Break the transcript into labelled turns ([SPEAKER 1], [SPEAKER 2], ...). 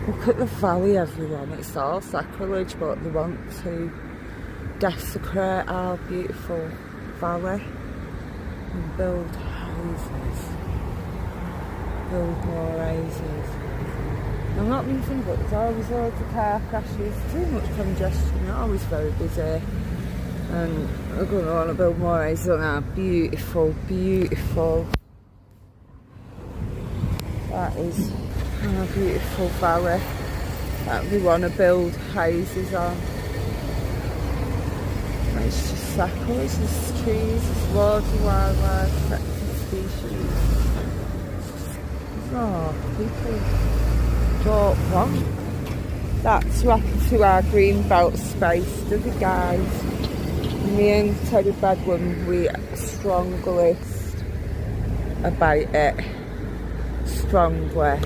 [SPEAKER 1] Look at the valley, everyone. It's all sacrilege, but they want to desecrate our beautiful valley and build houses. Build more houses. I'm not being funny, but there's always loads of car crashes, too much congestion, not always very busy. And we're going to want to build more houses on our beautiful, beautiful. That is our beautiful valley that we want to build houses on. It's just sacrilege, there's trees, there's loads of wildlife, protected species. Oh, people don't want that to happen to our greenbelt space, do they, guys? Me and Teddy Bedlam, we strongly about it. Strongly.